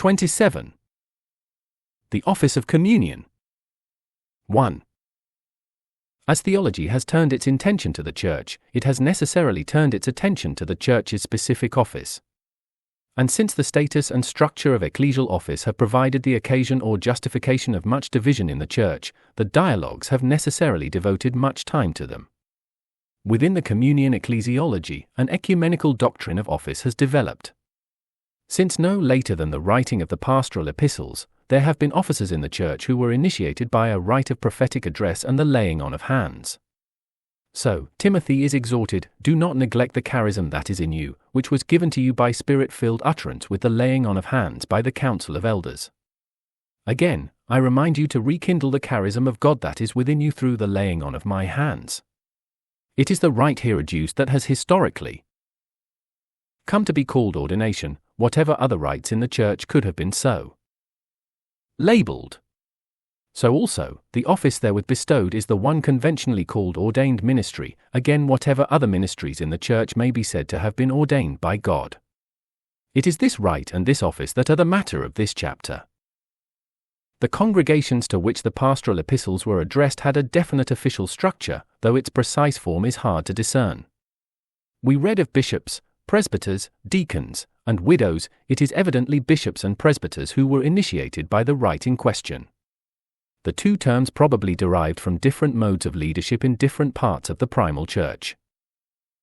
27. The Office of Communion. 1. As theology has turned its attention to the Church, it has necessarily turned its attention to the Church's specific office. And since the status and structure of ecclesial office have provided the occasion or justification of much division in the Church, the dialogues have necessarily devoted much time to them. Within the communion ecclesiology, an ecumenical doctrine of office has developed. Since no later than the writing of the pastoral epistles, there have been officers in the Church who were initiated by a rite of prophetic address and the laying on of hands. So, Timothy is exhorted, "Do not neglect the charism that is in you, which was given to you by Spirit-filled utterance with the laying on of hands by the council of elders." Again, I remind you to rekindle the charism of God that is within you through the laying on of my hands. It is the rite here adduced that has historically come to be called ordination, whatever other rites in the Church could have been so labeled. So also, the office therewith bestowed is the one conventionally called ordained ministry, again whatever other ministries in the Church may be said to have been ordained by God. It is this rite and this office that are the matter of this chapter. The congregations to which the pastoral epistles were addressed had a definite official structure, though its precise form is hard to discern. We read of bishops, presbyters, deacons, and widows. It is evidently bishops and presbyters who were initiated by the rite in question. The two terms probably derived from different modes of leadership in different parts of the primal church.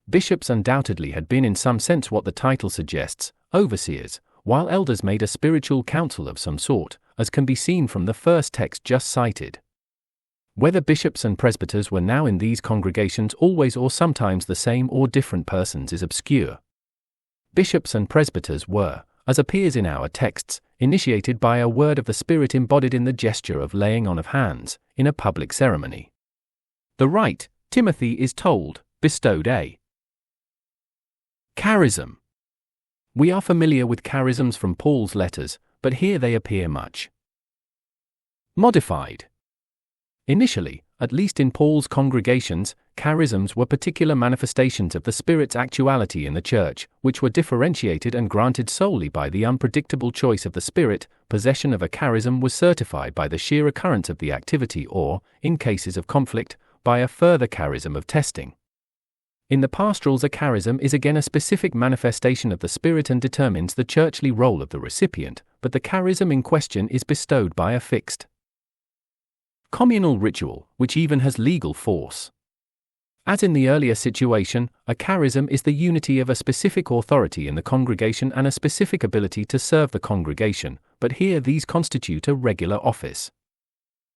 Bishops undoubtedly had been in some sense what the title suggests, overseers, while elders made a spiritual council of some sort, as can be seen from the first text just cited. Whether bishops and presbyters were now in these congregations always or sometimes the same or different persons is obscure. Bishops and presbyters were, as appears in our texts, initiated by a word of the Spirit embodied in the gesture of laying on of hands, in a public ceremony. The rite, Timothy is told, bestowed a charism. We are familiar with charisms from Paul's letters, but here they appear much modified. Initially, at least in Paul's congregations, charisms were particular manifestations of the Spirit's actuality in the Church, which were differentiated and granted solely by the unpredictable choice of the Spirit. Possession of a charism was certified by the sheer occurrence of the activity or, in cases of conflict, by a further charism of testing. In the pastorals, a charism is again a specific manifestation of the Spirit and determines the churchly role of the recipient, but the charism in question is bestowed by a fixed communal ritual, which even has legal force. As in the earlier situation, a charism is the unity of a specific authority in the congregation and a specific ability to serve the congregation, but here these constitute a regular office.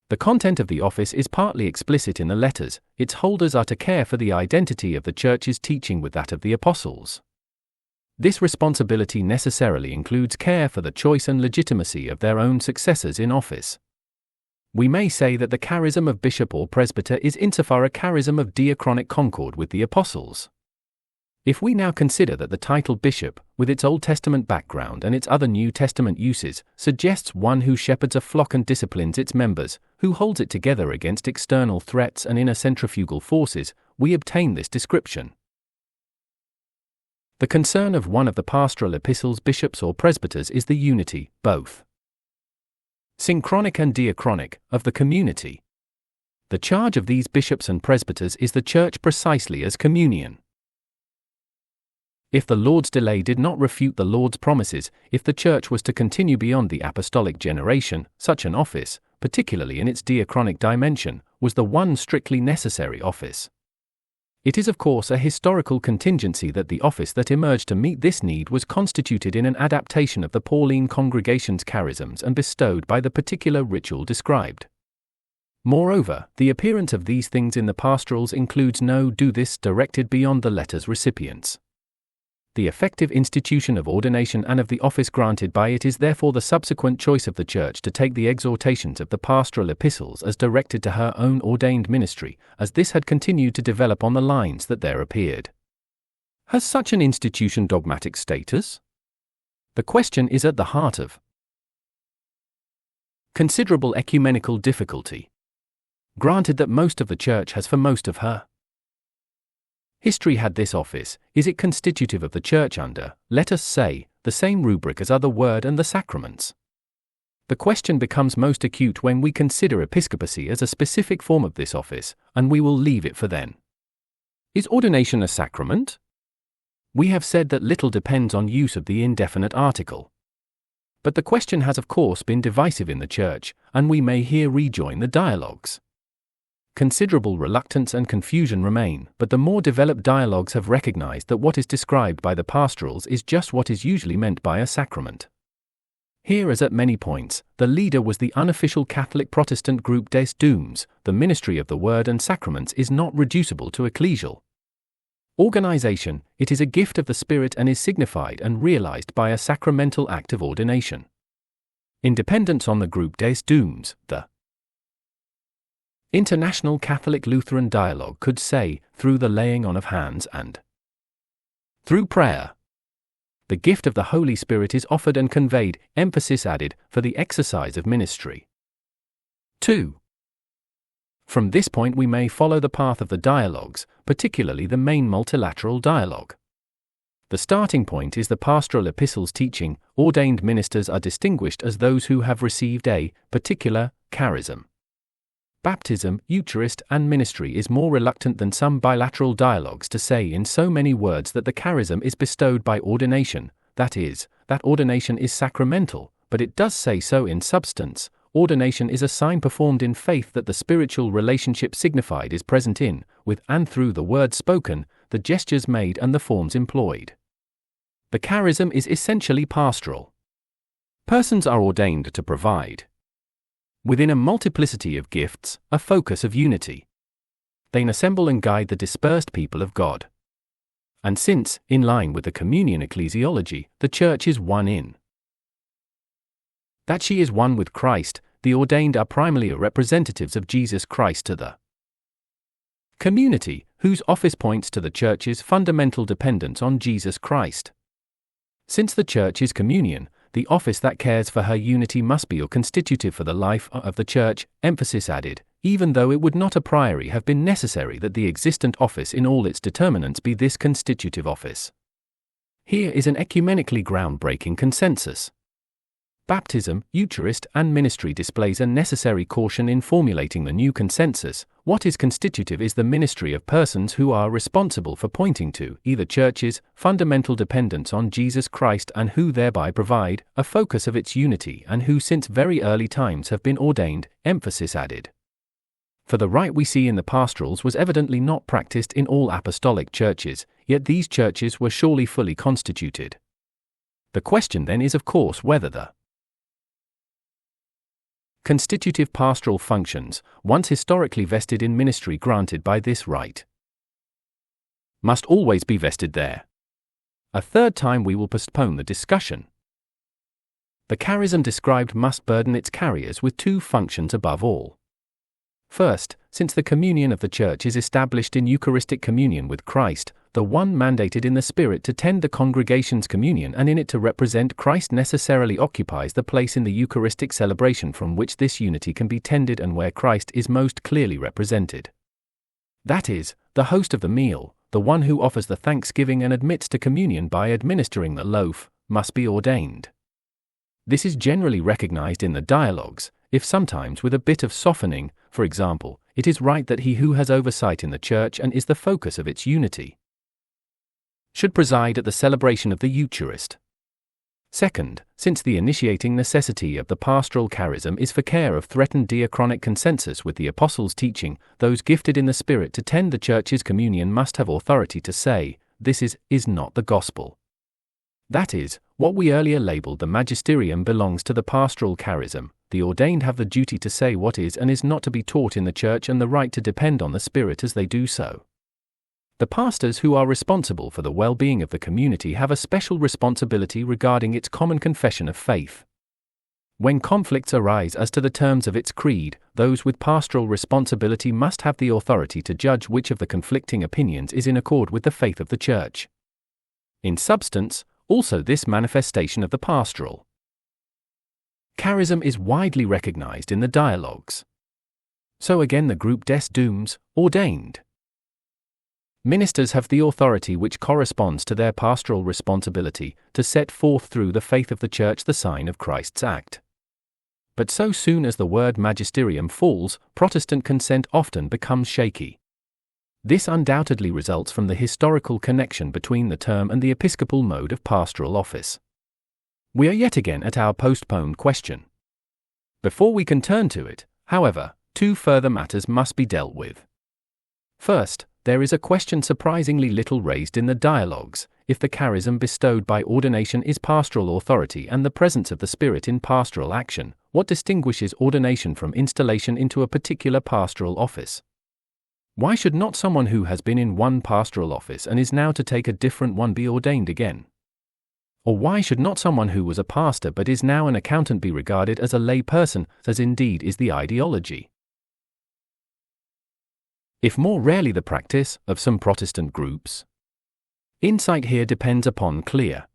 The content of the office is partly explicit in the letters. Its holders are to care for the identity of the Church's teaching with that of the apostles. This responsibility necessarily includes care for the choice and legitimacy of their own successors in office. We may say that the charism of bishop or presbyter is insofar a charism of diachronic concord with the apostles. If we now consider that the title bishop, with its Old Testament background and its other New Testament uses, suggests one who shepherds a flock and disciplines its members, who holds it together against external threats and inner centrifugal forces, we obtain this description. The concern of one of the pastoral epistles' bishops or presbyters is the unity, both synchronic and diachronic, of the community. The charge of these bishops and presbyters is the Church precisely as communion. If the Lord's delay did not refute the Lord's promises, if the Church was to continue beyond the apostolic generation, such an office, particularly in its diachronic dimension, was the one strictly necessary office. It is of course a historical contingency that the office that emerged to meet this need was constituted in an adaptation of the Pauline congregation's charisms and bestowed by the particular ritual described. Moreover, the appearance of these things in the pastorals includes no "do this" directed beyond the letter's recipients. The effective institution of ordination and of the office granted by it is therefore the subsequent choice of the Church to take the exhortations of the pastoral epistles as directed to her own ordained ministry, as this had continued to develop on the lines that there appeared. Has such an institution dogmatic status? The question is at the heart of considerable ecumenical difficulty. Granted that most of the Church has for most of her history had this office, is it constitutive of the Church under, let us say, the same rubric as are the Word and the sacraments. The question becomes most acute when we consider episcopacy as a specific form of this office, and we will leave it for then. Is ordination a sacrament? We have said that little depends on use of the indefinite article. But the question has of course been divisive in the Church, and we may here rejoin the dialogues. Considerable reluctance and confusion remain, but the more developed dialogues have recognized that what is described by the pastorals is just what is usually meant by a sacrament. Here, as at many points, the leader was the unofficial Catholic Protestant group Des Dooms. The ministry of the Word and sacraments is not reducible to ecclesial organization. It is a gift of the Spirit and is signified and realized by a sacramental act of ordination. Independence on the group Des Dooms. The International Catholic Lutheran Dialogue could say, through the laying on of hands and through prayer, the gift of the Holy Spirit is offered and conveyed, emphasis added, for the exercise of ministry. 2. From this point we may follow the path of the dialogues, particularly the main multilateral dialogue. The starting point is the pastoral epistles teaching, ordained ministers are distinguished as those who have received a particular charism. Baptism, Eucharist, and ministry is more reluctant than some bilateral dialogues to say in so many words that the charism is bestowed by ordination, that is, that ordination is sacramental, but it does say so in substance. Ordination is a sign performed in faith that the spiritual relationship signified is present in, with and through the words spoken, the gestures made and the forms employed. The charism is essentially pastoral. Persons are ordained to provide, within a multiplicity of gifts, a focus of unity. They assemble and guide the dispersed people of God. And since, in line with the communion ecclesiology, the Church is one in that she is one with Christ, the ordained are primarily representatives of Jesus Christ to the community, whose office points to the Church's fundamental dependence on Jesus Christ. Since the Church is communion, the office that cares for her unity must be or constitutive for the life of the Church, emphasis added, even though it would not a priori have been necessary that the existent office in all its determinants be this constitutive office. Here is an ecumenically groundbreaking consensus. Baptism, Eucharist, and ministry displays a necessary caution in formulating the new consensus. What is constitutive is the ministry of persons who are responsible for pointing to either Church's fundamental dependence on Jesus Christ and who thereby provide a focus of its unity and who since very early times have been ordained, emphasis added. For the rite we see in the pastorals was evidently not practiced in all apostolic churches, yet these churches were surely fully constituted. The question then is of course whether the constitutive pastoral functions, once historically vested in ministry granted by this rite, must always be vested there. A third time we will postpone the discussion. The charism described must burden its carriers with two functions above all. First, since the communion of the Church is established in Eucharistic communion with Christ, the one mandated in the Spirit to tend the congregation's communion and in it to represent Christ necessarily occupies the place in the Eucharistic celebration from which this unity can be tended and where Christ is most clearly represented. That is, the host of the meal, the one who offers the thanksgiving and admits to communion by administering the loaf, must be ordained. This is generally recognized in the dialogues, if sometimes with a bit of softening. For example, it is right that he who has oversight in the Church and is the focus of its unity should preside at the celebration of the Eucharist. Second, since the initiating necessity of the pastoral charism is for care of threatened diachronic consensus with the Apostles' teaching, those gifted in the Spirit to tend the Church's communion must have authority to say, this is not the gospel. That is, what we earlier labeled the magisterium belongs to the pastoral charism. The ordained have the duty to say what is and is not to be taught in the Church and the right to depend on the Spirit as they do so. The pastors who are responsible for the well-being of the community have a special responsibility regarding its common confession of faith. When conflicts arise as to the terms of its creed, those with pastoral responsibility must have the authority to judge which of the conflicting opinions is in accord with the faith of the Church. In substance, also this manifestation of the pastoral charism is widely recognized in the dialogues. So again the group Des Dooms, ordained Ministers have the authority which corresponds to their pastoral responsibility to set forth through the faith of the Church the sign of Christ's act. But so soon as the word magisterium falls, Protestant consent often becomes shaky. This undoubtedly results from the historical connection between the term and the episcopal mode of pastoral office. We are yet again at our postponed question. Before we can turn to it, however, two further matters must be dealt with. First, there is a question surprisingly little raised in the dialogues: if the charism bestowed by ordination is pastoral authority and the presence of the Spirit in pastoral action, what distinguishes ordination from installation into a particular pastoral office? Why should not someone who has been in one pastoral office and is now to take a different one be ordained again? Or why should not someone who was a pastor but is now an accountant be regarded as a lay person, as indeed is the ideology, if more rarely the practice, of some Protestant groups? Insight here depends upon clear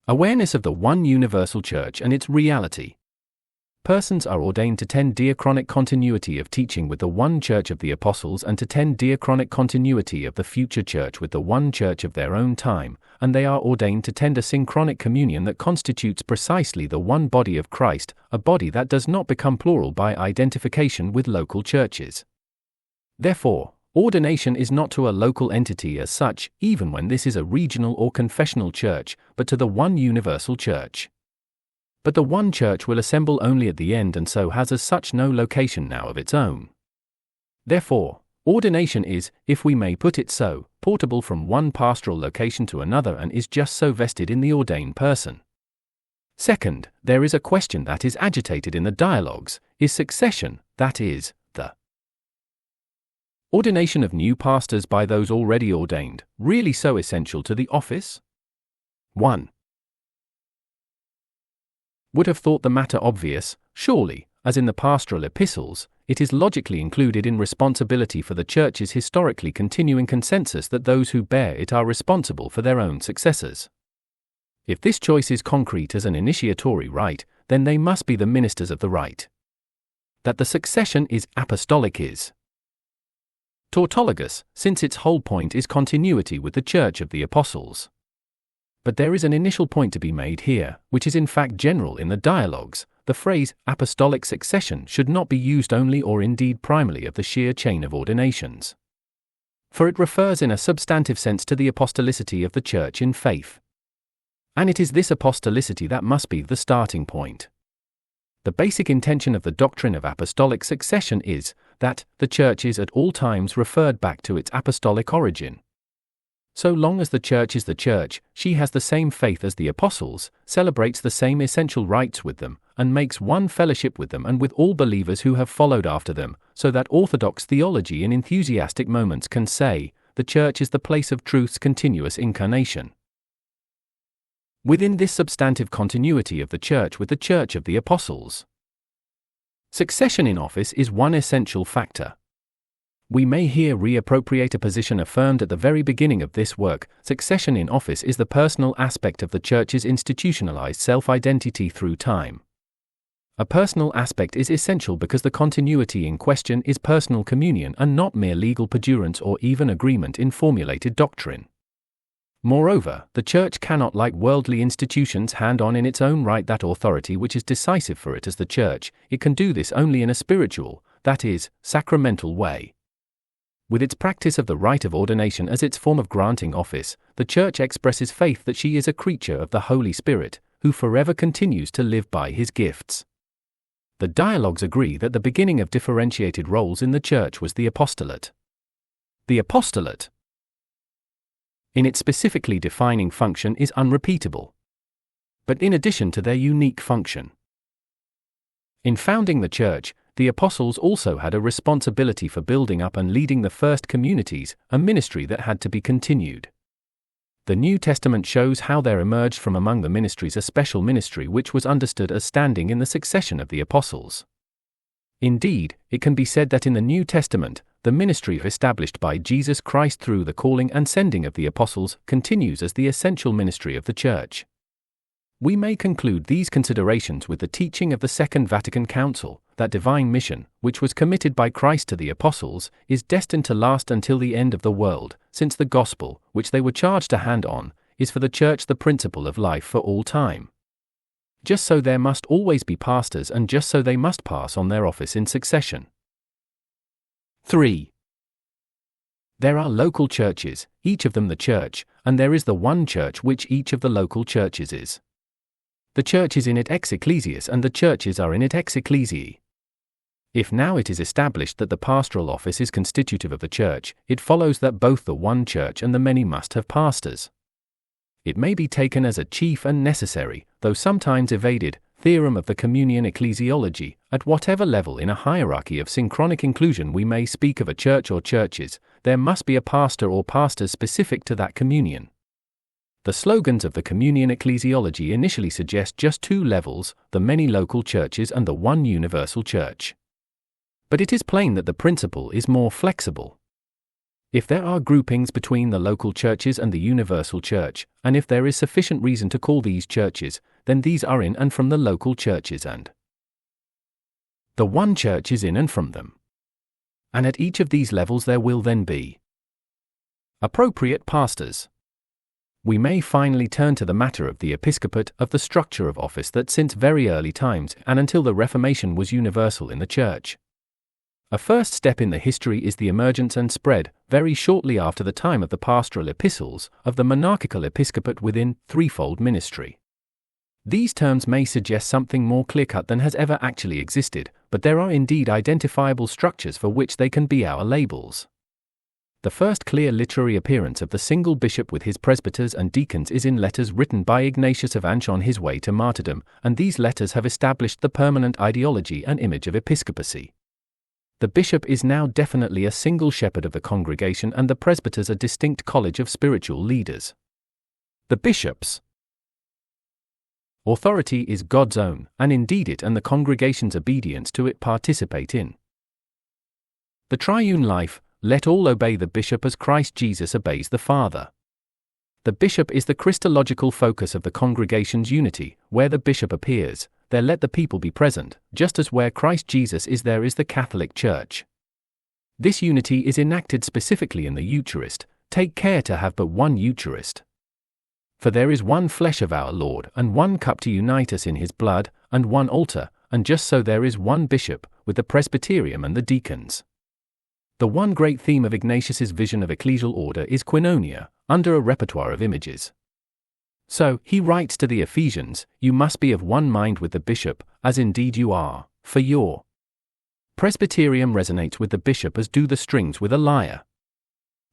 awareness of the one universal Church and its reality. Persons are ordained to tend diachronic continuity of teaching with the one Church of the Apostles and to tend diachronic continuity of the future Church with the one Church of their own time, and they are ordained to tend a synchronic communion that constitutes precisely the one body of Christ, a body that does not become plural by identification with local churches. Therefore, ordination is not to a local entity as such, even when this is a regional or confessional church, but to the one universal Church. But the one Church will assemble only at the end and so has as such no location now of its own. Therefore, ordination is, if we may put it so, portable from one pastoral location to another and is just so vested in the ordained person. Second, there is a question that is agitated in the dialogues: is succession, that is, the ordination of new pastors by those already ordained, really so essential to the office? 1. Would have thought the matter obvious. Surely, as in the pastoral epistles, it is logically included in responsibility for the Church's historically continuing consensus that those who bear it are responsible for their own successors. If this choice is concrete as an initiatory rite, then they must be the ministers of the rite. That the succession is apostolic is tautologous, since its whole point is continuity with the Church of the Apostles. But there is an initial point to be made here, which is in fact general in the dialogues. The phrase apostolic succession should not be used only or indeed primarily of the sheer chain of ordinations. For it refers in a substantive sense to the apostolicity of the Church in faith. And it is this apostolicity that must be the starting point. The basic intention of the doctrine of apostolic succession is that the Church is at all times referred back to its apostolic origin. So long as the Church is the Church, she has the same faith as the Apostles, celebrates the same essential rites with them, and makes one fellowship with them and with all believers who have followed after them, so that orthodox theology in enthusiastic moments can say, the Church is the place of truth's continuous incarnation. Within this substantive continuity of the Church with the Church of the Apostles, succession in office is one essential factor. We may here reappropriate a position affirmed at the very beginning of this work: succession in office is the personal aspect of the Church's institutionalized self-identity through time. A personal aspect is essential because the continuity in question is personal communion and not mere legal perdurance or even agreement in formulated doctrine. Moreover, the Church cannot, like worldly institutions, hand on in its own right that authority which is decisive for it as the Church. It can do this only in a spiritual, that is, sacramental way. With its practice of the rite of ordination as its form of granting office, the Church expresses faith that she is a creature of the Holy Spirit, who forever continues to live by his gifts. The dialogues agree that the beginning of differentiated roles in the Church was the apostolate. The apostolate, in its specifically defining function, is unrepeatable. But in addition to their unique function, in founding the Church, the apostles also had a responsibility for building up and leading the first communities, a ministry that had to be continued. The New Testament shows how there emerged from among the ministries a special ministry which was understood as standing in the succession of the apostles. Indeed, it can be said that in the New Testament, the ministry established by Jesus Christ through the calling and sending of the apostles continues as the essential ministry of the Church. We may conclude these considerations with the teaching of the Second Vatican Council, that divine mission, which was committed by Christ to the apostles, is destined to last until the end of the world, since the gospel, which they were charged to hand on, is for the Church the principle of life for all time. Just so there must always be pastors, and just so they must pass on their office in succession. 3. There are local churches, each of them the Church, and there is the one Church which each of the local churches is. The Church is in it ex ecclesias, and the churches are in it ex ecclesiae. If now it is established that the pastoral office is constitutive of the Church, it follows that both the one Church and the many must have pastors. It may be taken as a chief and necessary, though sometimes evaded, theorem of the communion ecclesiology. At whatever level in a hierarchy of synchronic inclusion we may speak of a church or churches, there must be a pastor or pastors specific to that communion. The slogans of the communion ecclesiology initially suggest just two levels, the many local churches and the one universal church. But it is plain that the principle is more flexible. If there are groupings between the local churches and the universal church, and if there is sufficient reason to call these churches, then these are in and from the local churches, and the one church is in and from them. And at each of these levels there will then be appropriate pastors. We may finally turn to the matter of the episcopate, of the structure of office that since very early times and until the Reformation was universal in the Church. A first step in the history is the emergence and spread, very shortly after the time of the pastoral epistles, of the monarchical episcopate within threefold ministry. These terms may suggest something more clear-cut than has ever actually existed, but there are indeed identifiable structures for which they can be our labels. The first clear literary appearance of the single bishop with his presbyters and deacons is in letters written by Ignatius of Antioch on his way to martyrdom, and these letters have established the permanent ideology and image of episcopacy. The bishop is now definitely a single shepherd of the congregation, and the presbyters a distinct college of spiritual leaders. The bishop's authority is God's own, and indeed it and the congregation's obedience to it participate in the triune life. Let all obey the bishop as Christ Jesus obeys the Father. The bishop is the Christological focus of the congregation's unity. Where the bishop appears, there let the people be present, just as where Christ Jesus is there is the Catholic Church. This unity is enacted specifically in the Eucharist. Take care to have but one Eucharist. For there is one flesh of our Lord, and one cup to unite us in his blood, and one altar, and just so there is one bishop, with the presbyterium and the deacons. The one great theme of Ignatius's vision of ecclesial order is koinonia, under a repertoire of images. So, he writes to the Ephesians, you must be of one mind with the bishop, as indeed you are, for your presbyterium resonates with the bishop as do the strings with a lyre.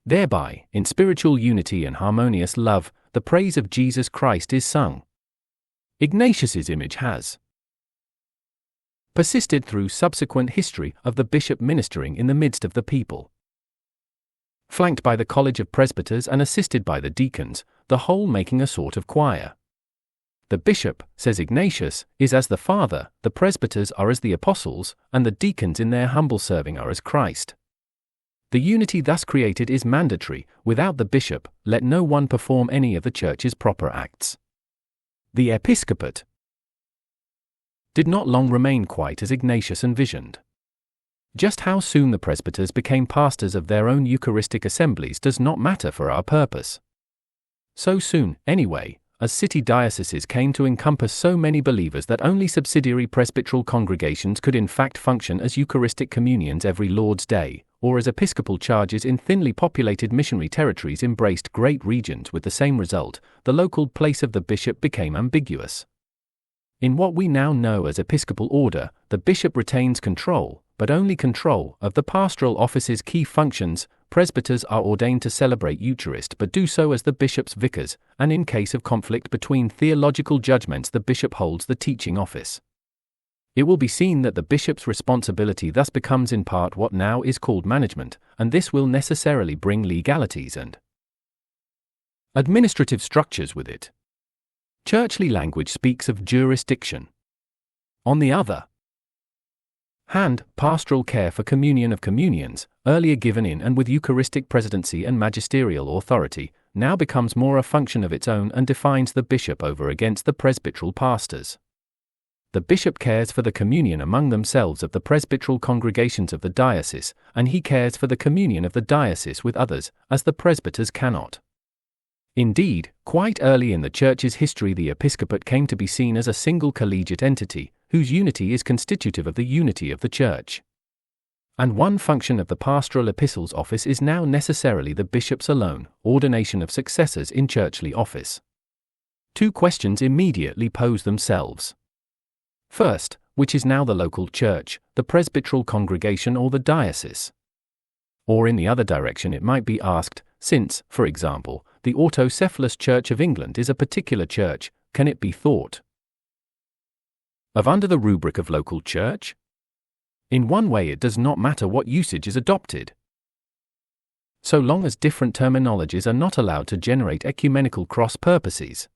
Thereby, in spiritual unity and harmonious love, the praise of Jesus Christ is sung. Ignatius's image has persisted through subsequent history of the bishop ministering in the midst of the people. Flanked by the college of presbyters and assisted by the deacons, the whole making a sort of choir. The bishop, says Ignatius, is as the Father, the presbyters are as the apostles, and the deacons in their humble serving are as Christ. The unity thus created is mandatory. Without the bishop, let no one perform any of the Church's proper acts. The episcopate did not long remain quite as Ignatius envisioned. Just how soon the presbyters became pastors of their own Eucharistic assemblies does not matter for our purpose. So soon, anyway, as city dioceses came to encompass so many believers that only subsidiary presbyteral congregations could in fact function as Eucharistic communions every Lord's Day, or as episcopal charges in thinly populated missionary territories embraced great regions with the same result, the local place of the bishop became ambiguous. In what we now know as episcopal order, the bishop retains control, but only control, of the pastoral office's key functions. Presbyters are ordained to celebrate Eucharist but do so as the bishop's vicars, and in case of conflict between theological judgments the bishop holds the teaching office. It will be seen that the bishop's responsibility thus becomes in part what now is called management, and this will necessarily bring legalities and administrative structures with it. Churchly language speaks of jurisdiction. On the other hand, pastoral care for communion of communions, earlier given in and with Eucharistic presidency and magisterial authority, now becomes more a function of its own and defines the bishop over against the presbyteral pastors. The bishop cares for the communion among themselves of the presbyteral congregations of the diocese, and he cares for the communion of the diocese with others, as the presbyters cannot. Indeed, quite early in the Church's history the episcopate came to be seen as a single collegiate entity, whose unity is constitutive of the unity of the Church. And one function of the pastoral epistles office is now necessarily the bishop's alone, ordination of successors in churchly office. Two questions immediately pose themselves. First, which is now the local church, the presbyteral congregation or the diocese? Or in the other direction it might be asked, since, for example, the autocephalous Church of England is a particular church, can it be thought of under the rubric of local church? In one way it does not matter what usage is adopted. So long as different terminologies are not allowed to generate ecumenical cross-purposes.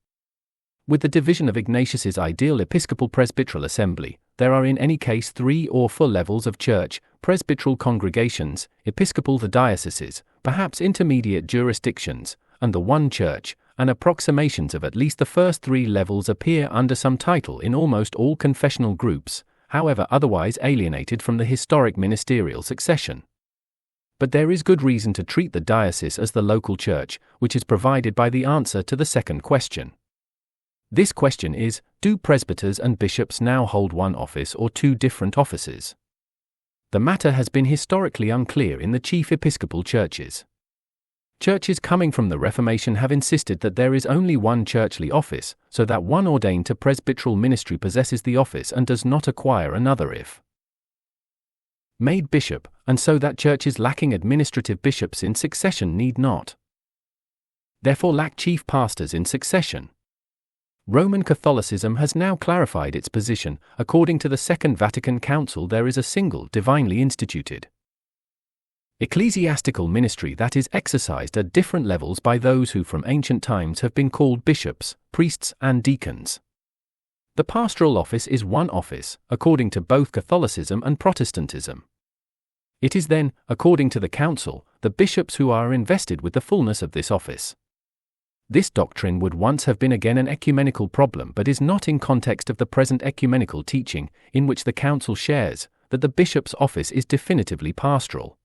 With the division of Ignatius's ideal episcopal presbyteral assembly, there are in any case 3 or 4 levels of church, presbyteral congregations, episcopal the dioceses, perhaps intermediate jurisdictions, and the one church, and approximations of at least the first 3 levels appear under some title in almost all confessional groups, however otherwise alienated from the historic ministerial succession. But there is good reason to treat the diocese as the local church, which is provided by the answer to the second question. This question is, do presbyters and bishops now hold one office or 2 different offices? The matter has been historically unclear in the chief episcopal churches. Churches coming from the Reformation have insisted that there is only one churchly office, so that one ordained to presbyteral ministry possesses the office and does not acquire another if made bishop, and so that churches lacking administrative bishops in succession need not therefore lack chief pastors in succession. Roman Catholicism has now clarified its position. According to the Second Vatican Council, there is a single, divinely instituted ecclesiastical ministry that is exercised at different levels by those who from ancient times have been called bishops, priests, and deacons. The pastoral office is one office, according to both Catholicism and Protestantism. It is then, according to the Council, the bishops who are invested with the fullness of this office. This doctrine would once have been again an ecumenical problem but is not in context of the present ecumenical teaching, in which the Council shares, that the bishop's office is definitively pastoral.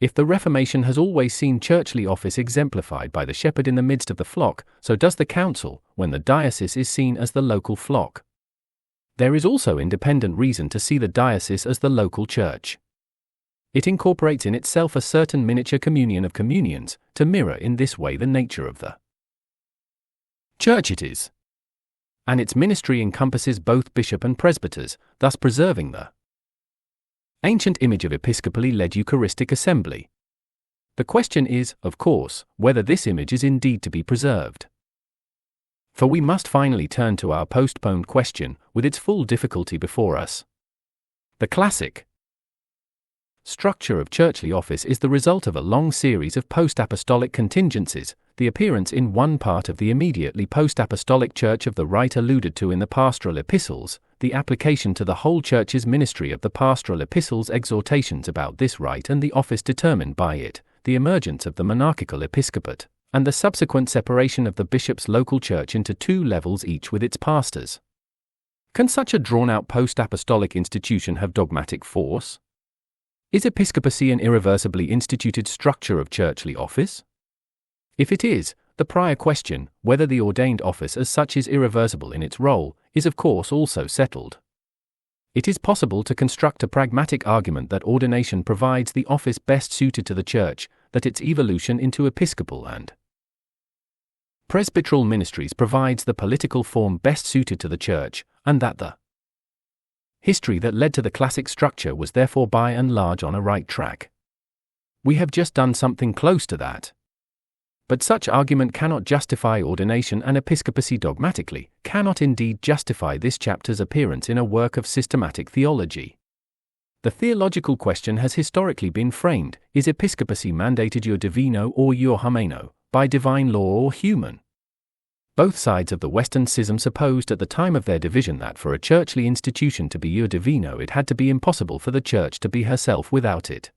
If the Reformation has always seen churchly office exemplified by the shepherd in the midst of the flock, so does the Council, when the diocese is seen as the local flock. There is also independent reason to see the diocese as the local church. It incorporates in itself a certain miniature communion of communions, to mirror in this way the nature of the church it is. And its ministry encompasses both bishop and presbyters, thus preserving the ancient image of episcopally led Eucharistic assembly. The question is, of course, whether this image is indeed to be preserved. For we must finally turn to our postponed question, with its full difficulty before us. The classic structure of churchly office is the result of a long series of post-apostolic contingencies, the appearance in one part of the immediately post-apostolic church of the rite alluded to in the pastoral epistles, the application to the whole church's ministry of the pastoral epistles' exhortations about this rite and the office determined by it, the emergence of the monarchical episcopate, and the subsequent separation of the bishop's local church into 2 levels each with its pastors. Can such a drawn-out post-apostolic institution have dogmatic force? Is episcopacy an irreversibly instituted structure of churchly office? If it is, the prior question, whether the ordained office as such is irreversible in its role, is of course also settled. It is possible to construct a pragmatic argument that ordination provides the office best suited to the church, that its evolution into episcopal and presbyteral ministries provides the political form best suited to the church, and that the history that led to the classic structure was therefore by and large on a right track. We have just done something close to that. But such argument cannot justify ordination and episcopacy dogmatically, cannot indeed justify this chapter's appearance in a work of systematic theology. The theological question has historically been framed, is episcopacy mandated iur divino or iur humano, by divine law or human? Both sides of the Western schism supposed at the time of their division that for a churchly institution to be iur divino it had to be impossible for the church to be herself without it.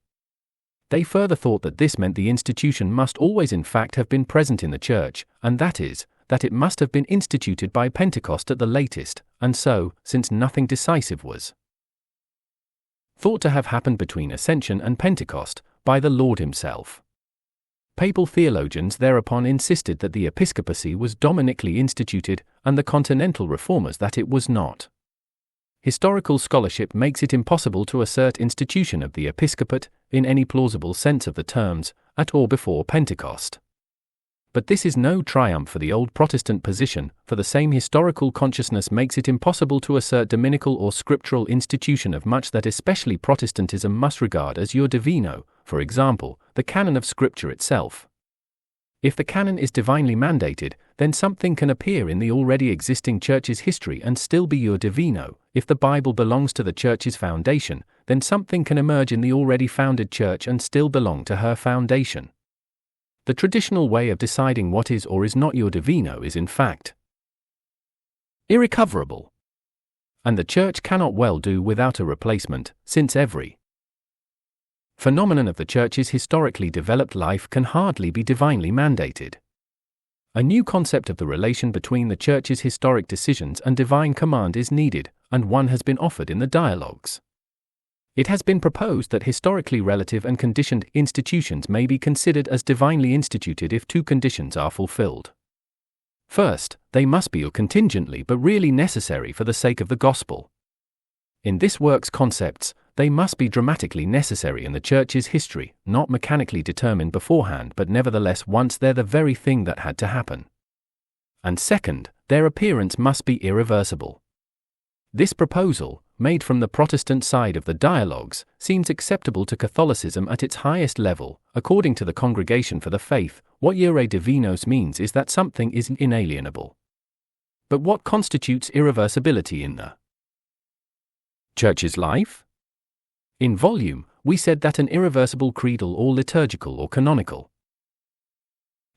They further thought that this meant the institution must always in fact have been present in the church, and that is, that it must have been instituted by Pentecost at the latest, and so, since nothing decisive was thought to have happened between Ascension and Pentecost, by the Lord himself. Papal theologians thereupon insisted that the episcopacy was Dominically instituted, and the continental reformers that it was not. Historical scholarship makes it impossible to assert institution of the episcopate, in any plausible sense of the terms, at or before Pentecost. But this is no triumph for the old Protestant position, for the same historical consciousness makes it impossible to assert dominical or scriptural institution of much that especially Protestantism must regard as iure divino, for example, the canon of Scripture itself. If the canon is divinely mandated, then something can appear in the already existing church's history and still be iure divino. If the Bible belongs to the church's foundation, then something can emerge in the already founded church and still belong to her foundation. The traditional way of deciding what is or is not iure divino is in fact irrecoverable. And the church cannot well do without a replacement, since every phenomenon of the church's historically developed life can hardly be divinely mandated. A new concept of the relation between the church's historic decisions and divine command is needed, and one has been offered in the dialogues. It has been proposed that historically relative and conditioned institutions may be considered as divinely instituted if two conditions are fulfilled. First, they must be contingently but really necessary for the sake of the gospel. In this work's concepts, they must be dramatically necessary in the church's history, not mechanically determined beforehand but nevertheless once they're the very thing that had to happen. And second, their appearance must be irreversible. This proposal, made from the Protestant side of the dialogues, seems acceptable to Catholicism at its highest level. According to the Congregation for the Faith, what iure divinos means is that something is inalienable. But what constitutes irreversibility in the church's life? In volume, we said that an irreversible creedal or liturgical or canonical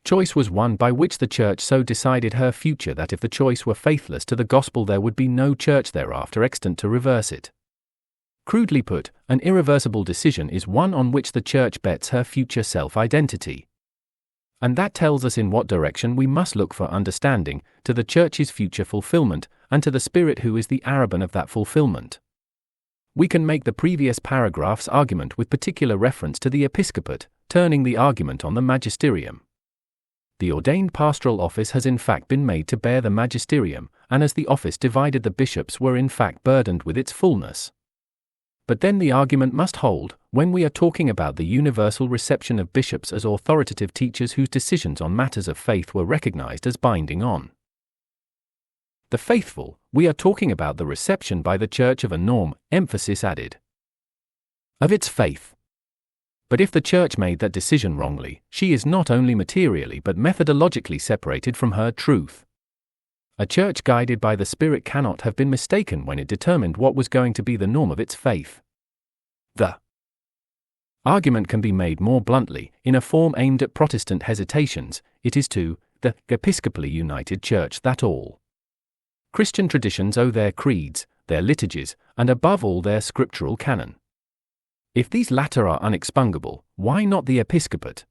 choice was one by which the church so decided her future that if the choice were faithless to the gospel there would be no church thereafter extant to reverse it. Crudely put, an irreversible decision is one on which the church bets her future self-identity. And that tells us in what direction we must look for understanding, to the church's future fulfillment, and to the Spirit who is the arabon of that fulfillment. We can make the previous paragraph's argument with particular reference to the episcopate, turning the argument on the magisterium. The ordained pastoral office has in fact been made to bear the magisterium, and as the office divided the bishops were in fact burdened with its fullness. But then the argument must hold, when we are talking about the universal reception of bishops as authoritative teachers whose decisions on matters of faith were recognized as binding on the faithful, we are talking about the reception by the Church of a norm, emphasis added, of its faith. But if the Church made that decision wrongly, she is not only materially but methodologically separated from her truth. A church guided by the Spirit cannot have been mistaken when it determined what was going to be the norm of its faith. The argument can be made more bluntly, in a form aimed at Protestant hesitations. It is to the episcopally united church that all Christian traditions owe their creeds, their liturgies, and above all their scriptural canon. If these latter are unexpugnable, why not the episcopate?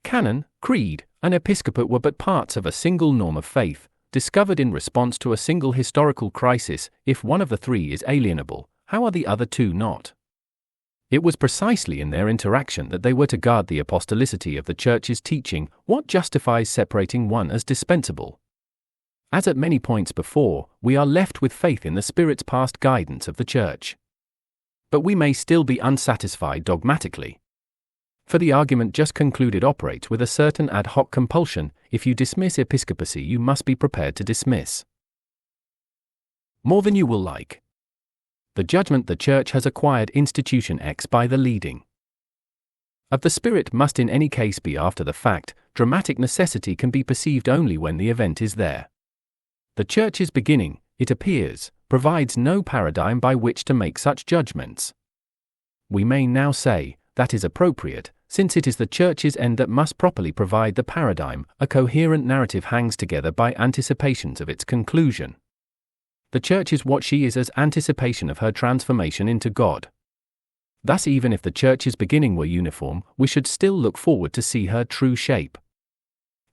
Canon, creed, and episcopate were but parts of a single norm of faith, discovered in response to a single historical crisis. If one of the three is alienable, how are the other two not? It was precisely in their interaction that they were to guard the apostolicity of the Church's teaching. What justifies separating one as dispensable? As at many points before, we are left with faith in the Spirit's past guidance of the Church. But we may still be unsatisfied dogmatically. For the argument just concluded operates with a certain ad hoc compulsion. If you dismiss episcopacy, you must be prepared to dismiss more than you will like the judgment the Church has acquired institution X by the leading of the Spirit must in any case be after the fact. Dramatic necessity can be perceived only when the event is there. The Church's beginning, it appears, provides no paradigm by which to make such judgments. We may now say, that is appropriate, since it is the Church's end that must properly provide the paradigm. A coherent narrative hangs together by anticipations of its conclusion. The Church is what she is as anticipation of her transformation into God. Thus, even if the church's beginning were uniform, we should still look forward to see her true shape.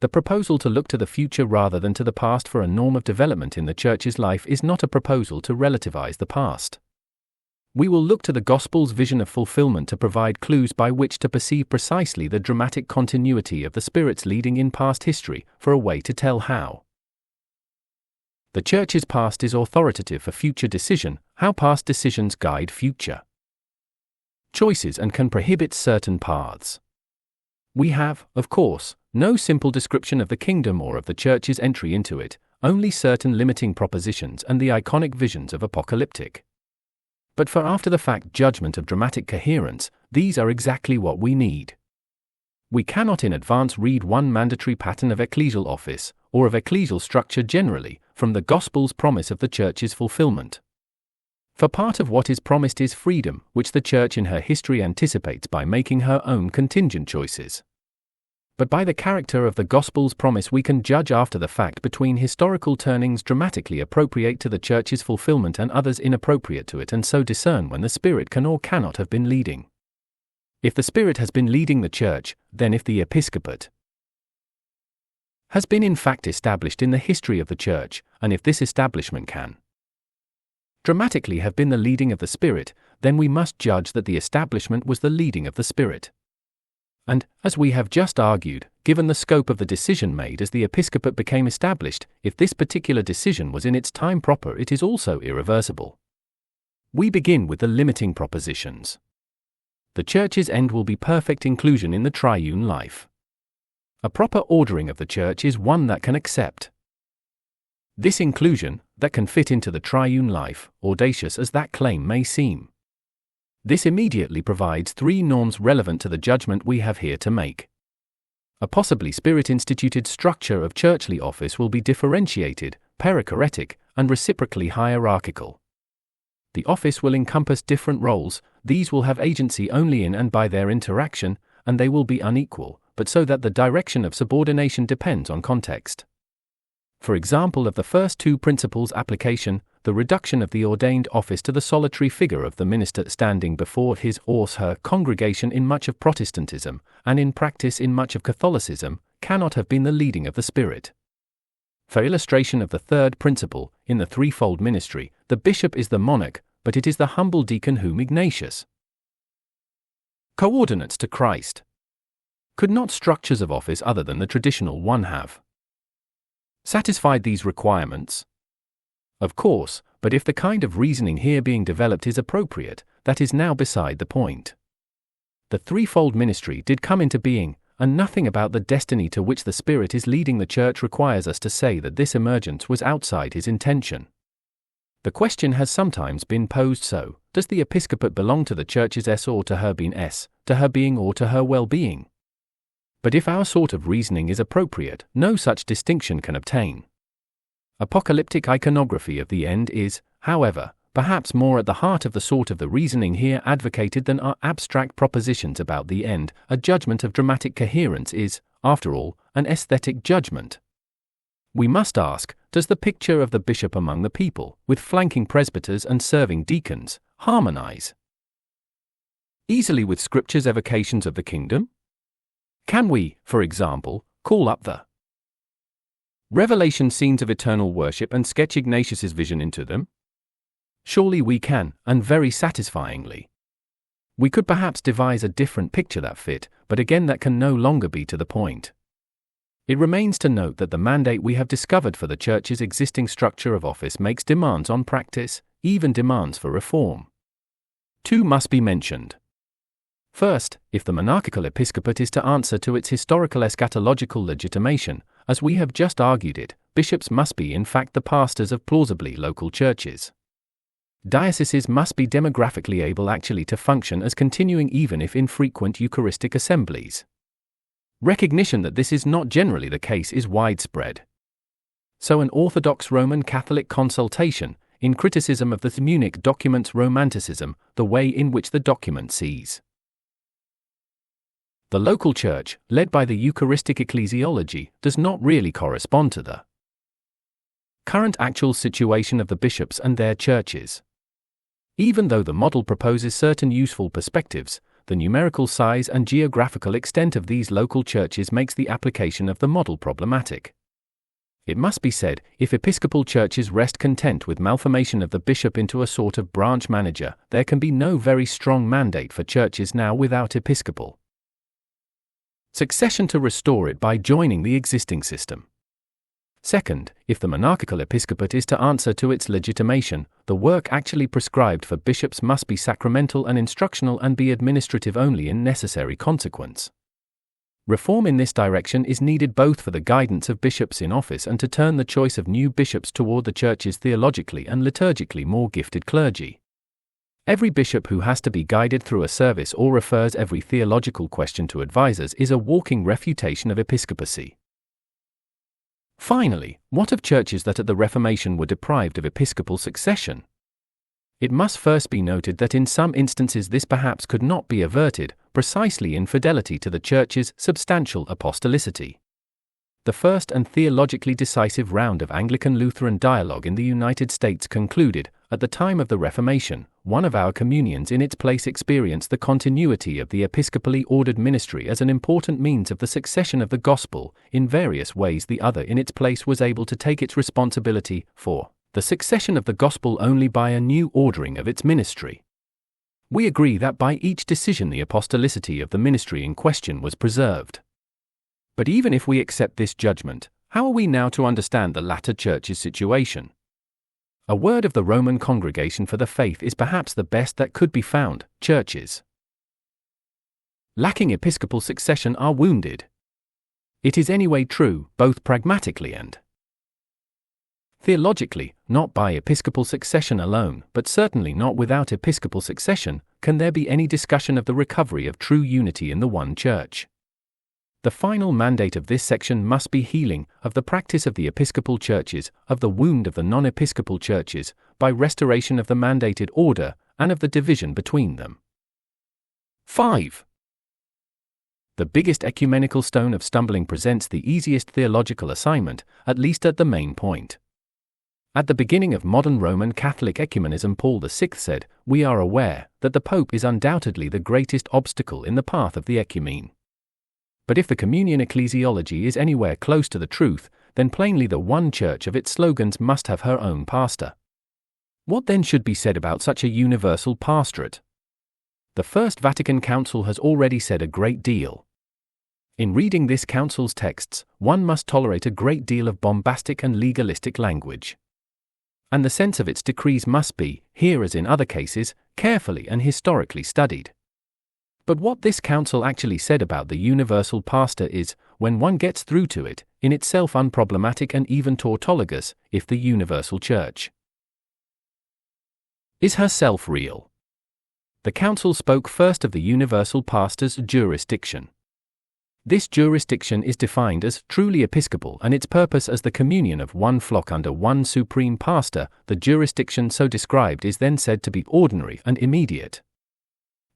The proposal to look to the future rather than to the past for a norm of development in the church's life is not a proposal to relativize the past. We will look to the Gospel's vision of fulfillment to provide clues by which to perceive precisely the dramatic continuity of the Spirit's leading in past history, for a way to tell how. The church's past is authoritative for future decision, how past decisions guide future choices and can prohibit certain paths. We have, of course, no simple description of the kingdom or of the church's entry into it, only certain limiting propositions and the iconic visions of apocalyptic. But for after-the-fact judgment of dramatic coherence, these are exactly what we need. We cannot in advance read one mandatory pattern of ecclesial office, or of ecclesial structure generally, from the Gospel's promise of the church's fulfillment. For part of what is promised is freedom, which the church in her history anticipates by making her own contingent choices. But by the character of the Gospel's promise we can judge after the fact between historical turnings dramatically appropriate to the church's fulfillment and others inappropriate to it, and so discern when the Spirit can or cannot have been leading. If the Spirit has been leading the church, then if the episcopate has been in fact established in the history of the church, and if this establishment can dramatically have been the leading of the Spirit, then we must judge that the establishment was the leading of the Spirit. And, as we have just argued, given the scope of the decision made as the episcopate became established, if this particular decision was in its time proper, it is also irreversible. We begin with the limiting propositions. The church's end will be perfect inclusion in the triune life. A proper ordering of the church is one that can accept this inclusion, that can fit into the triune life, audacious as that claim may seem. This immediately provides three norms relevant to the judgment we have here to make. A possibly Spirit-instituted structure of churchly office will be differentiated, perichoretic, and reciprocally hierarchical. The office will encompass different roles, these will have agency only in and by their interaction, and they will be unequal, but so that the direction of subordination depends on context. For example, of the first two principles application, the reduction of the ordained office to the solitary figure of the minister standing before his or her congregation in much of Protestantism, and in practice in much of Catholicism, cannot have been the leading of the Spirit. For illustration of the third principle, in the threefold ministry, the bishop is the monarch, but it is the humble deacon whom Ignatius coordinates to Christ. Could not structures of office other than the traditional one have satisfied these requirements? Of course, but if the kind of reasoning here being developed is appropriate, that is now beside the point. The threefold ministry did come into being, and nothing about the destiny to which the Spirit is leading the church requires us to say that this emergence was outside his intention. The question has sometimes been posed so: does the episcopate belong to the church's S or to her being S, to her being or to her well-being? But if our sort of reasoning is appropriate, no such distinction can obtain. Apocalyptic iconography of the end is, however, perhaps more at the heart of the sort of the reasoning here advocated than are abstract propositions about the end. A judgment of dramatic coherence is, after all, an aesthetic judgment. We must ask, does the picture of the bishop among the people, with flanking presbyters and serving deacons, harmonize easily with Scripture's evocations of the kingdom? Can we, for example, call up the Revelation scenes of eternal worship and sketch Ignatius's vision into them? Surely we can, and very satisfyingly. We could perhaps devise a different picture that fit, but again that can no longer be to the point. It remains to note that the mandate we have discovered for the Church's existing structure of office makes demands on practice, even demands for reform. Two must be mentioned. First, if the monarchical episcopate is to answer to its historical eschatological legitimation, as we have just argued it, bishops must be in fact the pastors of plausibly local churches. Dioceses must be demographically able actually to function as continuing even if infrequent Eucharistic assemblies. Recognition that this is not generally the case is widespread. So an Orthodox Roman Catholic consultation, in criticism of the Munich document's romanticism, the way in which the document sees the local church, led by the Eucharistic ecclesiology, does not really correspond to the current actual situation of the bishops and their churches. Even though the model proposes certain useful perspectives, the numerical size and geographical extent of these local churches makes the application of the model problematic. It must be said, if Episcopal churches rest content with malformation of the bishop into a sort of branch manager, there can be no very strong mandate for churches now without Episcopal succession to restore it by joining the existing system. Second, if the monarchical episcopate is to answer to its legitimation, the work actually prescribed for bishops must be sacramental and instructional and be administrative only in necessary consequence. Reform in this direction is needed both for the guidance of bishops in office and to turn the choice of new bishops toward the Church's theologically and liturgically more gifted clergy. Every bishop who has to be guided through a service or refers every theological question to advisers is a walking refutation of episcopacy. Finally, what of churches that at the Reformation were deprived of episcopal succession? It must first be noted that in some instances this perhaps could not be averted, precisely in fidelity to the Church's substantial apostolicity. The first and theologically decisive round of Anglican-Lutheran dialogue in the United States concluded, at the time of the Reformation, one of our communions in its place experienced the continuity of the episcopally ordered ministry as an important means of the succession of the gospel. In various ways the other in its place was able to take its responsibility for the succession of the gospel only by a new ordering of its ministry. We agree that by each decision the apostolicity of the ministry in question was preserved. But even if we accept this judgment, how are we now to understand the latter church's situation? A word of the Roman Congregation for the Faith is perhaps the best that could be found. Churches lacking episcopal succession are wounded. It is anyway true, both pragmatically and theologically, not by episcopal succession alone, but certainly not without episcopal succession, can there be any discussion of the recovery of true unity in the one church. The final mandate of this section must be healing of the practice of the episcopal churches, of the wound of the non-episcopal churches, by restoration of the mandated order, and of the division between them. 5. The biggest ecumenical stone of stumbling presents the easiest theological assignment, at least at the main point. At the beginning of modern Roman Catholic ecumenism, Paul VI said, "We are aware that the Pope is undoubtedly the greatest obstacle in the path of the ecumene. But if the communion ecclesiology is anywhere close to the truth, then plainly the one church of its slogans must have her own pastor." What then should be said about such a universal pastorate? The First Vatican Council has already said a great deal. In reading this council's texts, one must tolerate a great deal of bombastic and legalistic language. And the sense of its decrees must be, here as in other cases, carefully and historically studied. But what this council actually said about the universal pastor is, when one gets through to it, in itself unproblematic and even tautologous, if the universal church is herself real. The council spoke first of the universal pastor's jurisdiction. This jurisdiction is defined as truly episcopal and its purpose as the communion of one flock under one supreme pastor. The jurisdiction so described is then said to be ordinary and immediate.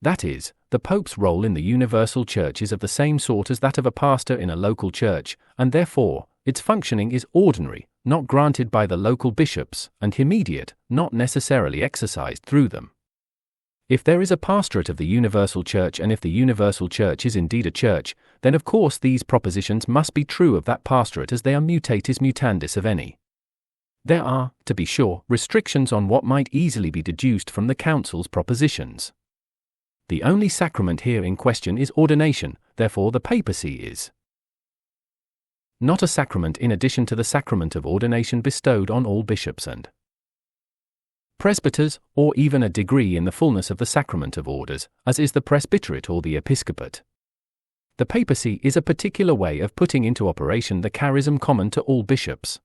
That is, the Pope's role in the universal church is of the same sort as that of a pastor in a local church, and therefore, its functioning is ordinary, not granted by the local bishops, and immediate, not necessarily exercised through them. If there is a pastorate of the universal church and if the universal church is indeed a church, then of course these propositions must be true of that pastorate as they are mutatis mutandis of any. There are, to be sure, restrictions on what might easily be deduced from the council's propositions. The only sacrament here in question is ordination, therefore the papacy is not a sacrament in addition to the sacrament of ordination bestowed on all bishops and presbyters, or even a degree in the fullness of the sacrament of orders, as is the presbyterate or the episcopate. The papacy is a particular way of putting into operation the charism common to all bishops.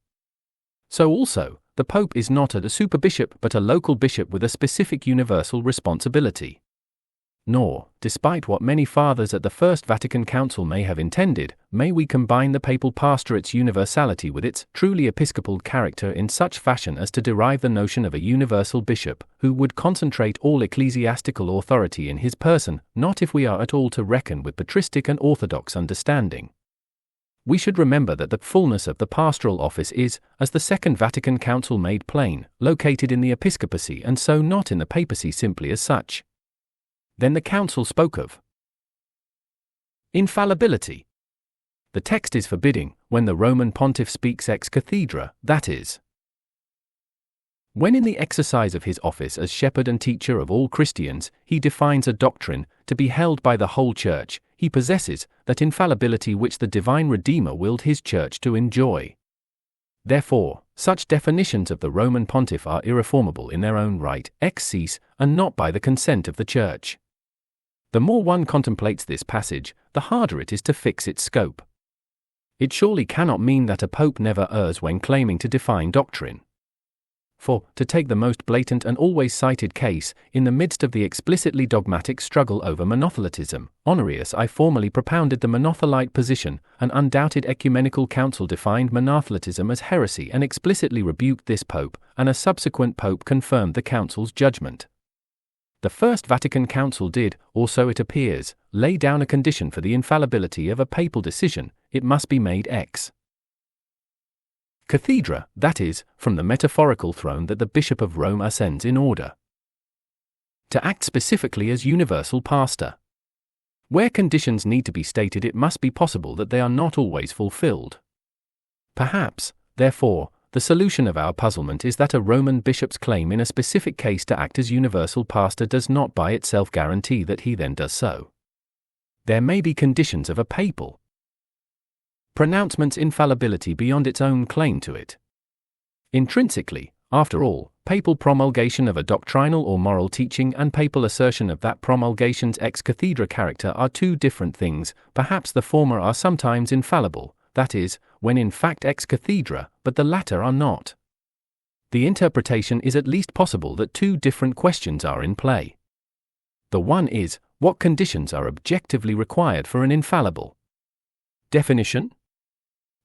So also, the Pope is not a superbishop but a local bishop with a specific universal responsibility. Nor, despite what many fathers at the First Vatican Council may have intended, may we combine the papal pastorate's universality with its truly episcopal character in such fashion as to derive the notion of a universal bishop, who would concentrate all ecclesiastical authority in his person, not if we are at all to reckon with patristic and orthodox understanding. we should remember that the fullness of the pastoral office is, as the Second Vatican Council made plain, located in the episcopacy and so not in the papacy simply as such. Then the council spoke of infallibility. The text is forbidding when the Roman pontiff speaks ex cathedra, that is, when in the exercise of his office as shepherd and teacher of all Christians, he defines a doctrine to be held by the whole church, he possesses that infallibility which the divine Redeemer willed his church to enjoy. Therefore, such definitions of the Roman pontiff are irreformable in their own right, ex sis, and not by the consent of the church. The more one contemplates this passage, the harder it is to fix its scope. It surely cannot mean that a pope never errs when claiming to define doctrine. For, to take the most blatant and always cited case, in the midst of the explicitly dogmatic struggle over monothelitism, Honorius I formally propounded the monothelite position. An undoubted ecumenical council defined monothelitism as heresy and explicitly rebuked this pope, and a subsequent pope confirmed the council's judgment. The First Vatican Council did, or so it appears, lay down a condition for the infallibility of a papal decision: it must be made ex cathedra, that is, from the metaphorical throne that the Bishop of Rome ascends in order to act specifically as universal pastor. Where conditions need to be stated, it must be possible that they are not always fulfilled. Perhaps, therefore, the solution of our puzzlement is that a Roman bishop's claim in a specific case to act as universal pastor does not by itself guarantee that he then does so. There may be conditions of a papal pronouncement's infallibility beyond its own claim to it. Intrinsically, after all, papal promulgation of a doctrinal or moral teaching and papal assertion of that promulgation's ex cathedra character are two different things. Perhaps the former are sometimes infallible, that is, when in fact ex cathedra, but the latter are not. The interpretation is at least possible that two different questions are in play. The one is, what conditions are objectively required for an infallible definition?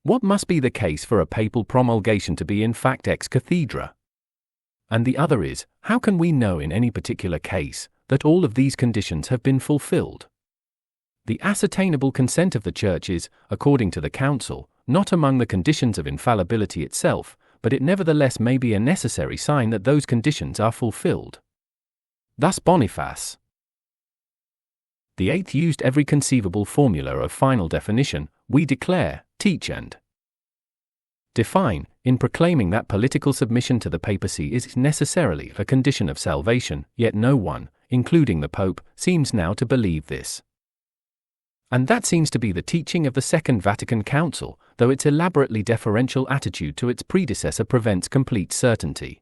What must be the case for a papal promulgation to be in fact ex cathedra? And the other is, how can we know in any particular case that all of these conditions have been fulfilled? The ascertainable consent of the Church is, according to the Council, not among the conditions of infallibility itself, but it nevertheless may be a necessary sign that those conditions are fulfilled. Thus Boniface VIII used every conceivable formula of final definition: we declare, teach and define, in proclaiming that political submission to the papacy is necessarily a condition of salvation, yet no one, including the Pope, seems now to believe this. And that seems to be the teaching of the Second Vatican Council, though its elaborately deferential attitude to its predecessor prevents complete certainty.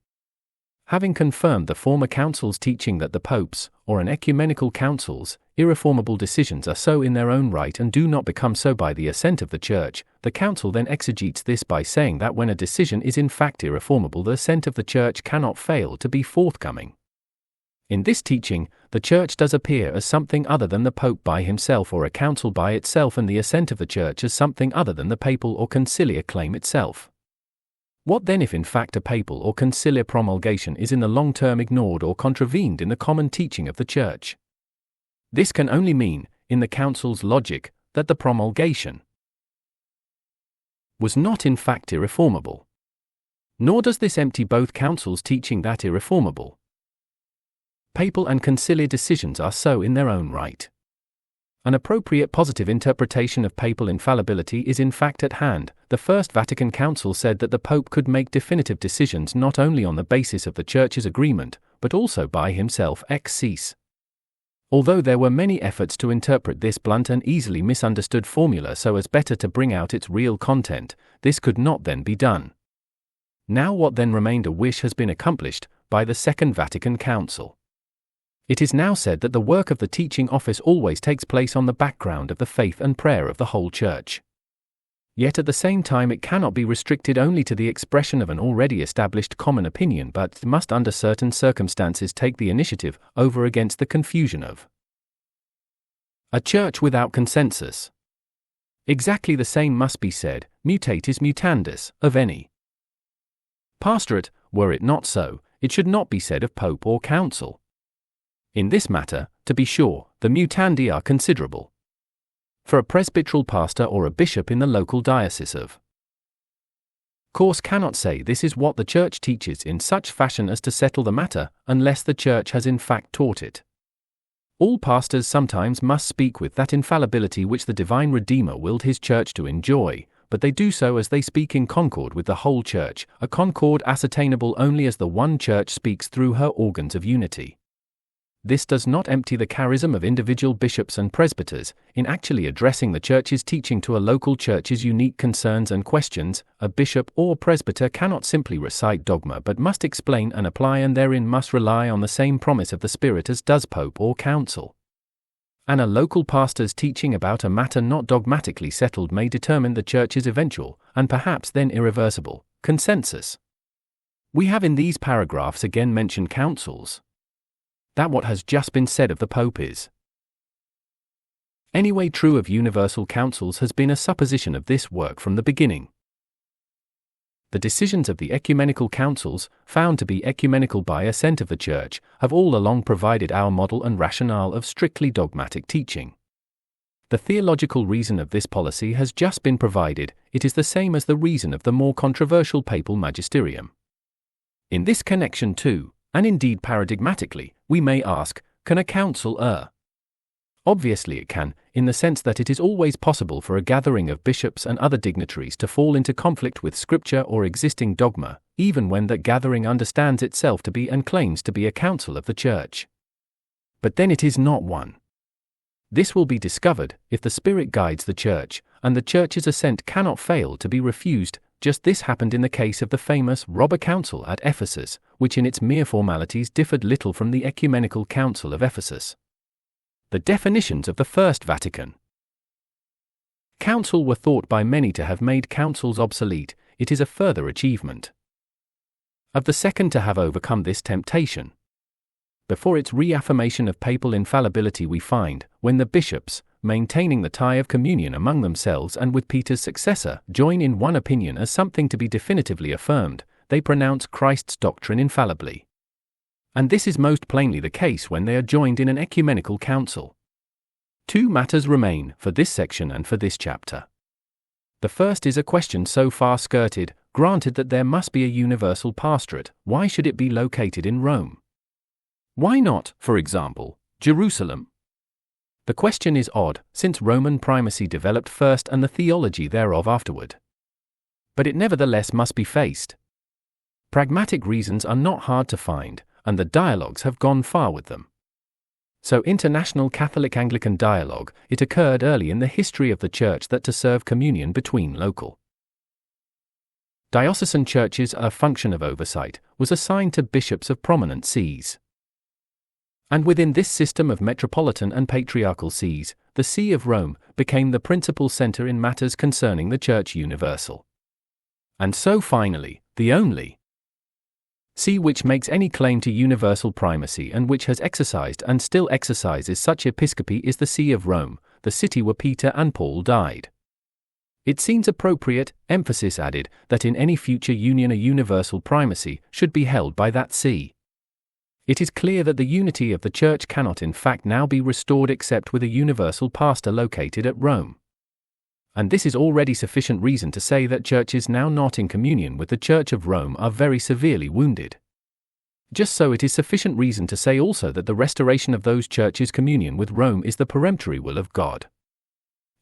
Having confirmed the former council's teaching that the Pope's, or an ecumenical council's, irreformable decisions are so in their own right and do not become so by the assent of the Church, the Council then exegetes this by saying that when a decision is in fact irreformable, the assent of the Church cannot fail to be forthcoming. In this teaching, the Church does appear as something other than the Pope by himself or a council by itself, and the assent of the Church as something other than the papal or conciliar claim itself. What then if in fact a papal or conciliar promulgation is in the long term ignored or contravened in the common teaching of the Church? This can only mean, in the Council's logic, that the promulgation was not in fact irreformable. Nor does this empty both councils' teaching that irreformable papal and conciliar decisions are so in their own right. An appropriate positive interpretation of papal infallibility is in fact at hand. The First Vatican Council said that the Pope could make definitive decisions not only on the basis of the Church's agreement, but also by himself ex sis. Although there were many efforts to interpret this blunt and easily misunderstood formula so as better to bring out its real content, this could not then be done. Now what then remained a wish has been accomplished by the Second Vatican Council. It is now said that the work of the teaching office always takes place on the background of the faith and prayer of the whole Church. Yet at the same time it cannot be restricted only to the expression of an already established common opinion, but must under certain circumstances take the initiative over against the confusion of a Church without consensus. Exactly the same must be said, mutatis mutandis, of any pastorate. Were it not so, it should not be said of Pope or Council. In this matter, to be sure, the mutandi are considerable. for a presbyteral pastor or a bishop in the local diocese of course cannot say this is what the Church teaches in such fashion as to settle the matter, unless the Church has in fact taught it. All pastors sometimes must speak with that infallibility which the divine Redeemer willed his Church to enjoy, but they do so as they speak in concord with the whole Church, a concord ascertainable only as the one Church speaks through her organs of unity. This does not empty the charism of individual bishops and presbyters. In actually addressing the Church's teaching to a local church's unique concerns and questions, a bishop or presbyter cannot simply recite dogma but must explain and apply, and therein must rely on the same promise of the Spirit as does pope or council. And a local pastor's teaching about a matter not dogmatically settled may determine the Church's eventual, and perhaps then irreversible, consensus. We have in these paragraphs again mentioned councils. That what has just been said of the Pope is anyway true of universal councils has been a supposition of this work from the beginning. The decisions of the ecumenical councils, found to be ecumenical by assent of the Church, have all along provided our model and rationale of strictly dogmatic teaching. The theological reason of this policy has just been provided. It is the same as the reason of the more controversial papal magisterium. In this connection too, and indeed paradigmatically, we may ask, can a council err? Obviously it can, in the sense that it is always possible for a gathering of bishops and other dignitaries to fall into conflict with Scripture or existing dogma, even when that gathering understands itself to be and claims to be a council of the Church. But then it is not one. This will be discovered if the Spirit guides the Church, and the Church's assent cannot fail to be refused. Just this happened in the case of the famous Robber Council at Ephesus, which in its mere formalities differed little from the Ecumenical Council of Ephesus. The definitions of the First Vatican Council were thought by many to have made councils obsolete. It is a further achievement of the Second to have overcome this temptation. Before its reaffirmation of papal infallibility we find, when the bishops, maintaining the tie of communion among themselves and with Peter's successor, join in one opinion as something to be definitively affirmed, they pronounce Christ's doctrine infallibly. And this is most plainly the case when they are joined in an ecumenical council. Two matters remain for this section and for this chapter. The first is a question so far skirted. Granted that there must be a universal pastorate, why should it be located in Rome? Why not, for example, Jerusalem? The question is odd, since Roman primacy developed first and the theology thereof afterward. But it nevertheless must be faced. Pragmatic reasons are not hard to find, and the dialogues have gone far with them. So international Catholic-Anglican dialogue, it occurred early in the history of the Church that to serve communion between local diocesan churches, a function of oversight, was assigned to bishops of prominent sees. And within this system of metropolitan and patriarchal sees, the See of Rome became the principal center in matters concerning the Church universal. And so finally, the only see which makes any claim to universal primacy and which has exercised and still exercises such episcopacy is the See of Rome, the city where Peter and Paul died. It seems appropriate, emphasis added, that in any future union a universal primacy should be held by that see. It is clear that the unity of the Church cannot in fact now be restored except with a universal pastor located at Rome. And this is already sufficient reason to say that churches now not in communion with the Church of Rome are very severely wounded. Just so it is sufficient reason to say also that the restoration of those churches' communion with Rome is the peremptory will of God.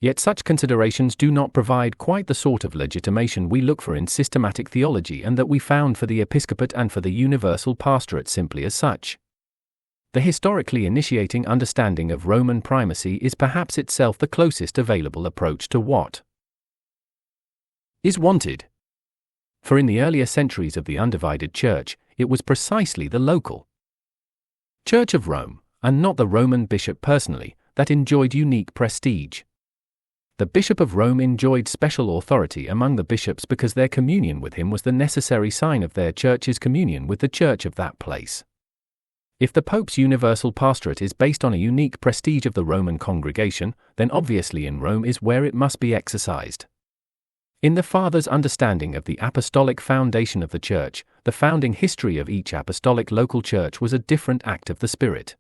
Yet such considerations do not provide quite the sort of legitimation we look for in systematic theology and that we found for the episcopate and for the universal pastorate simply as such. The historically initiating understanding of Roman primacy is perhaps itself the closest available approach to what is wanted. For in the earlier centuries of the undivided Church, it was precisely the local Church of Rome, and not the Roman bishop personally, that enjoyed unique prestige. The Bishop of Rome enjoyed special authority among the bishops because their communion with him was the necessary sign of their church's communion with the Church of that place. If the Pope's universal pastorate is based on a unique prestige of the Roman congregation, then obviously in Rome is where it must be exercised. In the Father's understanding of the apostolic foundation of the Church, the founding history of each apostolic local church was a different act of the Spirit.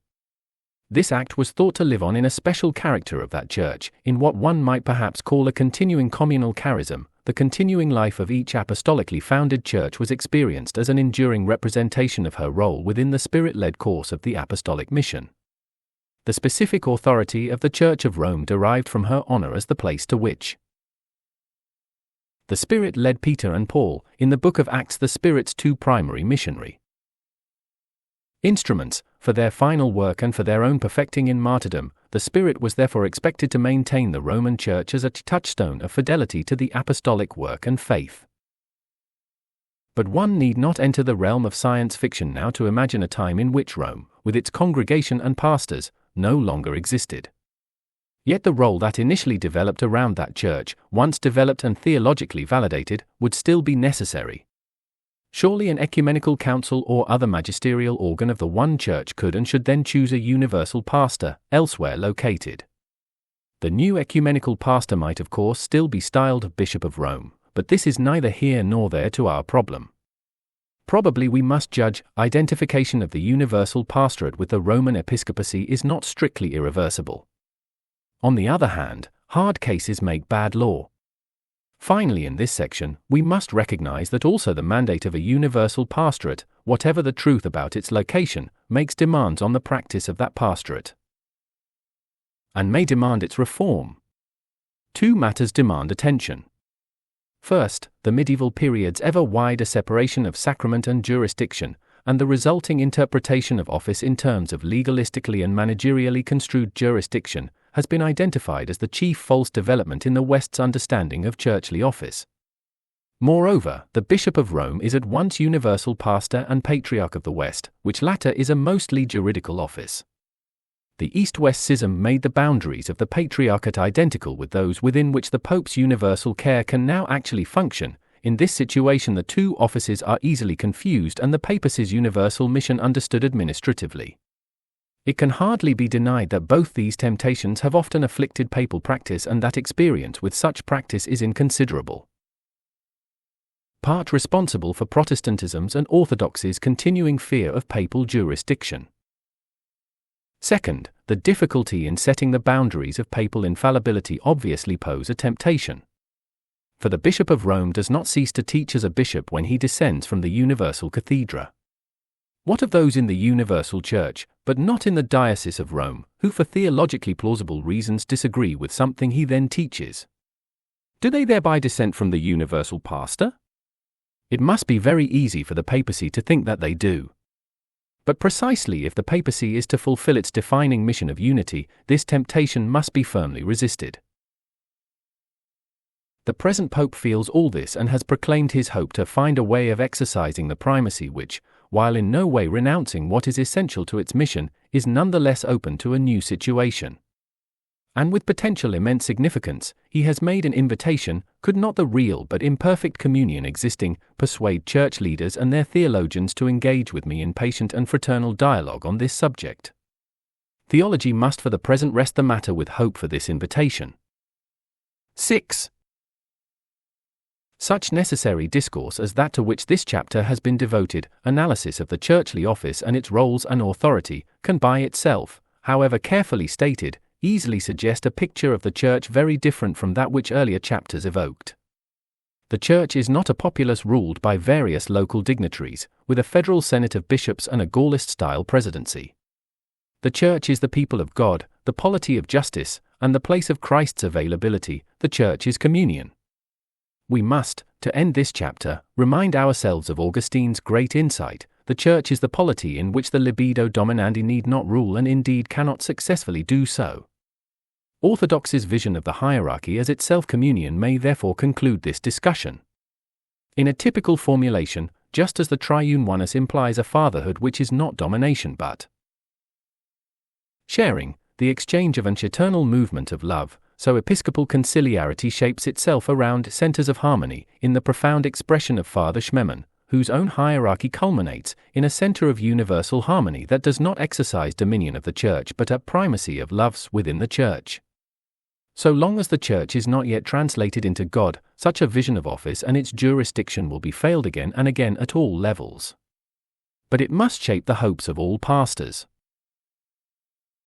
This act was thought to live on in a special character of that church, in what one might perhaps call a continuing communal charism. The continuing life of each apostolically founded church was experienced as an enduring representation of her role within the Spirit-led course of the apostolic mission. The specific authority of the Church of Rome derived from her honor as the place to which the Spirit led Peter and Paul. In the book of Acts, the Spirit's two primary missionary instruments, for their final work and for their own perfecting in martyrdom, the Spirit was therefore expected to maintain the Roman Church as a touchstone of fidelity to the apostolic work and faith. But one need not enter the realm of science fiction now to imagine a time in which Rome, with its congregation and pastors, no longer existed. Yet the role that initially developed around that church, once developed and theologically validated, would still be necessary. Surely an ecumenical council or other magisterial organ of the one church could and should then choose a universal pastor, elsewhere located. The new ecumenical pastor might of course still be styled Bishop of Rome, but this is neither here nor there to our problem. Probably we must judge, identification of the universal pastorate with the Roman episcopacy is not strictly irreversible. On the other hand, hard cases make bad law. Finally, in this section, we must recognize that also the mandate of a universal pastorate, whatever the truth about its location, makes demands on the practice of that pastorate, and may demand its reform. Two matters demand attention. First, the medieval period's ever wider separation of sacrament and jurisdiction, and the resulting interpretation of office in terms of legalistically and managerially construed jurisdiction, has been identified as the chief false development in the West's understanding of churchly office. Moreover, the Bishop of Rome is at once universal pastor and patriarch of the West, which latter is a mostly juridical office. The East-West schism made the boundaries of the patriarchate identical with those within which the Pope's universal care can now actually function. In this situation, the two offices are easily confused and the papacy's universal mission understood administratively. It can hardly be denied that both these temptations have often afflicted papal practice and that experience with such practice is inconsiderable part responsible for Protestantism's and Orthodoxy's continuing fear of papal jurisdiction. Second, the difficulty in setting the boundaries of papal infallibility obviously pose a temptation. For the Bishop of Rome does not cease to teach as a bishop when he descends from the universal cathedra. What of those in the universal church, but not in the Diocese of Rome, who for theologically plausible reasons disagree with something he then teaches? Do they thereby dissent from the universal pastor? It must be very easy for the papacy to think that they do. But precisely if the papacy is to fulfill its defining mission of unity, this temptation must be firmly resisted. The present Pope feels all this and has proclaimed his hope to find a way of exercising the primacy which, while in no way renouncing what is essential to its mission, is nonetheless open to a new situation. And with potential immense significance, he has made an invitation, could not the real but imperfect communion existing, persuade church leaders and their theologians to engage with me in patient and fraternal dialogue on this subject. Theology must for the present rest the matter with hope for this invitation. 6. Such necessary discourse as that to which this chapter has been devoted, analysis of the churchly office and its roles and authority, can by itself, however carefully stated, easily suggest a picture of the church very different from that which earlier chapters evoked. The church is not a populace ruled by various local dignitaries, with a federal senate of bishops and a Gaullist-style presidency. The church is the people of God, the polity of justice, and the place of Christ's availability. The church is communion. We must, to end this chapter, remind ourselves of Augustine's great insight. The church is the polity in which the libido dominandi need not rule and indeed cannot successfully do so. Orthodoxy's vision of the hierarchy as itself communion may therefore conclude this discussion. In a typical formulation, just as the triune oneness implies a fatherhood which is not domination but sharing, the exchange of an eternal movement of love, so episcopal conciliarity shapes itself around centers of harmony, in the profound expression of Father Schmemann, whose own hierarchy culminates in a center of universal harmony that does not exercise dominion of the church but a primacy of loves within the church. So long as the church is not yet translated into God, such a vision of office and its jurisdiction will be failed again and again at all levels. But it must shape the hopes of all pastors.